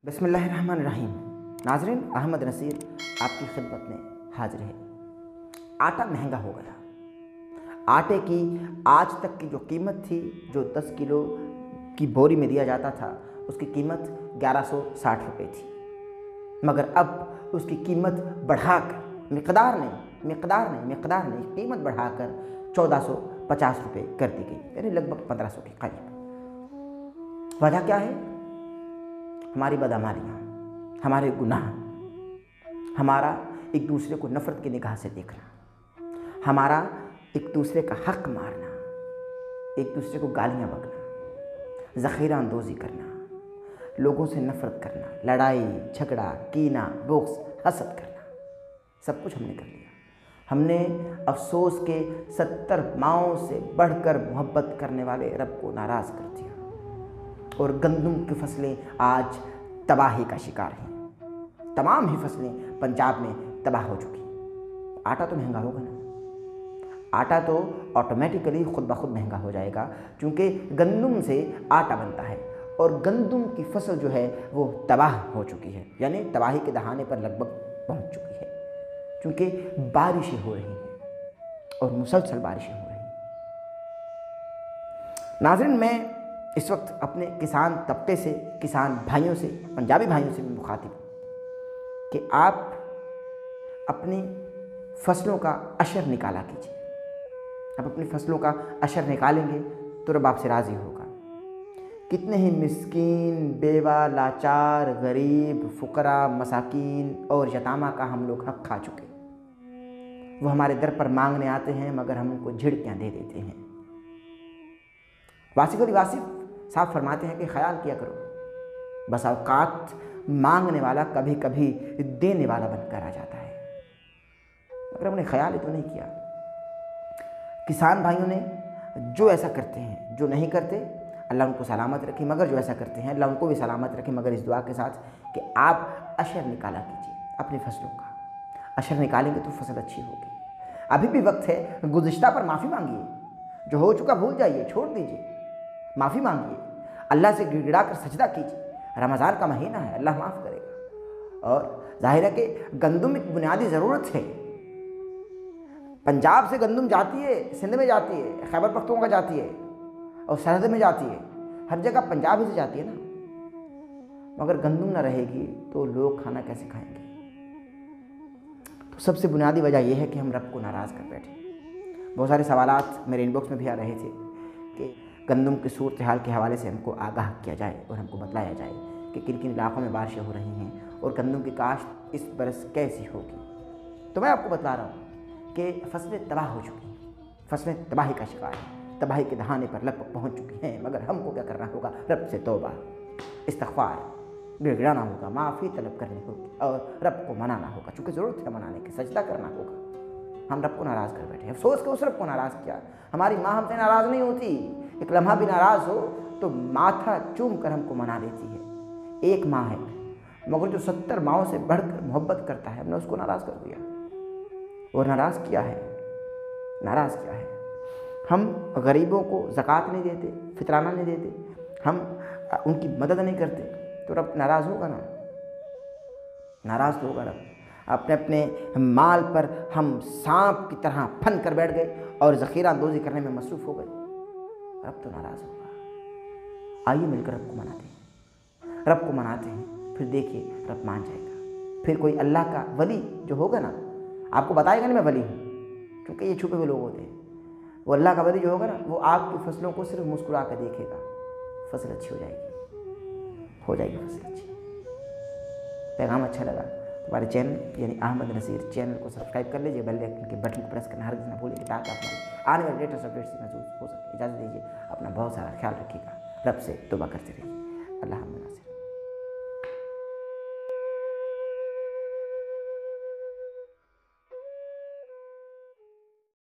बिस्मिल्लाहिर्रहमानिर्रहीम। नाज़रीन, अहमद नसीर आपकी खिदमत में हाजिर है। आटा महंगा हो गया। आटे की आज तक की जो कीमत थी, जो 10 किलो की बोरी में दिया जाता था, उसकी कीमत 1160 रुपये थी। मगर अब उसकी कीमत बढ़ाकर मिक़दार नहीं कीमत बढ़ाकर 1450 रुपये कर दी गई, यानी लगभग 1500 के करीब। वजह क्या है? हमारी बदअमालियाँ, हमारे गुनाह, हमारा एक दूसरे को नफ़रत की निगाह से देखना, हमारा एक दूसरे का हक़ मारना, एक दूसरे को गालियाँ बकना, ज़ख़ीरा अंदोज़ी करना, लोगों से नफ़रत करना, लड़ाई झगड़ा, कीना, बुग़्ज़, हसद करना, सब कुछ हमने कर लिया। हमने अफसोस के 70 माओं से बढ़कर मोहब्बत करने वाले रब को नाराज़ कर दिया और गंदम की फसलें आज तबाही का शिकार हैं। तमाम ही फसलें पंजाब में तबाह हो चुकी। आटा तो महंगा होगा ना, आटा तो ऑटोमेटिकली खुद ब खुद महंगा हो जाएगा, क्योंकि गंदम से आटा बनता है और गंदम की फसल जो है वो तबाह हो चुकी है, यानी तबाही के दहाने पर लगभग पहुंच चुकी है, क्योंकि बारिशें हो रही हैं और मुसलसल बारिशें हो रही हैं। नाज़रीन, मैं इस वक्त अपने किसान तबके से, किसान भाइयों से, पंजाबी भाइयों से भी मुखातिब हूँ कि आप अपनी फसलों का अशर निकाला कीजिए। आप अपनी फसलों का अशर निकालेंगे तो रब आपसे राज़ी होगा। कितने ही मिस्कीन, बेवा, लाचार, गरीब, फुकरा, मसाकीन और यतामा का हम लोग हक़ खा चुके। वो हमारे दर पर मांगने आते हैं, मगर हम उनको झिड़कियाँ दे देते हैं। वासिफ़ साहब फरमाते हैं कि ख्याल किया करो, बस औकात मांगने वाला कभी कभी देने वाला बनकर आ जाता है, मगर हमने ख्याल ही तो नहीं किया। किसान भाइयों ने जो ऐसा करते हैं, जो नहीं करते अल्लाह उनको सलामत रखे, मगर जो ऐसा करते हैं अल्लाह उनको भी सलामत रखे, मगर इस दुआ के साथ कि आप अशर निकाला कीजिए अपनी फसलों का। अशर निकालेंगे तो फसल अच्छी होगी। अभी भी वक्त है, गुज़िश्ता पर माफ़ी मांगिए, जो हो चुका भूल जाइए, छोड़ दीजिए, माफ़ी मांगिए, अल्लाह से गिड़गिड़ा कर सजदा कीजिए। रमज़ान का महीना है, अल्लाह माफ़ करेगा। और जाहिर है कि गंदम एक बुनियादी ज़रूरत है। पंजाब से गंदम जाती है, सिंध में जाती है, खैबर पख्तूनख्वा जाती है और सरहद में जाती है, हर जगह पंजाब ही से जाती है ना। मगर गंदम ना रहेगी तो लोग खाना कैसे खाएंगे? तो सबसे बुनियादी वजह यह है कि हम रब को नाराज़ कर बैठे। बहुत सारे सवालात मेरे इनबॉक्स में भी आ रहे थे कि गंदम की सूरत हाल के हवाले से हमको आगाह किया जाए और हमको बतलाया जाए कि किन किन इलाक़ों में बारिशें हो रही हैं और गंदम की काश्त इस बरस कैसी होगी। तो मैं आपको बता रहा हूँ कि फसलें तबाह हो चुकी हैं, फसलें तबाही का शिकार हैं, तबाही के दहाने पर लगभग पहुँच चुकी हैं। मगर हमको क्या करना होगा? रब से तौबा, इस्तिग़फ़ार, गिड़गिड़ाना होगा, माफ़ी तलब करनी होगी और रब को मनाना होगा, चूँकि ज़रूरत है मनाने की, सजदा करना होगा। हम रब को नाराज़ कर बैठे, अफसोस के उस रब को नाराज़ किया। हमारी माँ हमसे नाराज़ नहीं होती, एक लम्हा भी नाराज़ हो तो माथा चूम कर हमको मना लेती है। एक माँ है, मगर जो 70 माओं से बढ़कर मोहब्बत करता है, हमने उसको नाराज़ कर दिया। और नाराज़ किया है। हम गरीबों को ज़कात नहीं देते, फितराना नहीं देते, हम उनकी मदद नहीं करते, तो रब नाराज़ होगा ना, नाराज़ तो होगा रब। अपने माल पर हम सांप की तरह फन कर बैठ गए और ज़ख़ीरा अंदोज़ी करने में मसरूफ़ हो गए, रब तो नाराज़ होगा। आइए मिलकर रब को मनाते हैं, फिर देखिए रब मान जाएगा। फिर कोई अल्लाह का वली जो होगा ना, आपको बताएगा नहीं मैं वली हूँ, क्योंकि ये छुपे हुए लोग होते हैं। वो अल्लाह का वली जो होगा ना, वो आपकी फसलों को सिर्फ मुस्कुरा कर देखेगा, फसल अच्छी हो जाएगी फसल अच्छी। पैगाम अच्छा लगा तो हमारे चैनल यानी अहमद नसीर चैनल को सब्सक्राइब कर लीजिए, बेल आइकन के बटन को प्रेस करना हरगिज़ ना भूलिए, ताकि आप आने वाले लेटेस्ट अपडेट्स से महसूस हो सके। इजाज़त दीजिए, अपना बहुत सारा ख्याल रखिएगा, रब से तौबा करते रहिए। अल्लाह नासिर।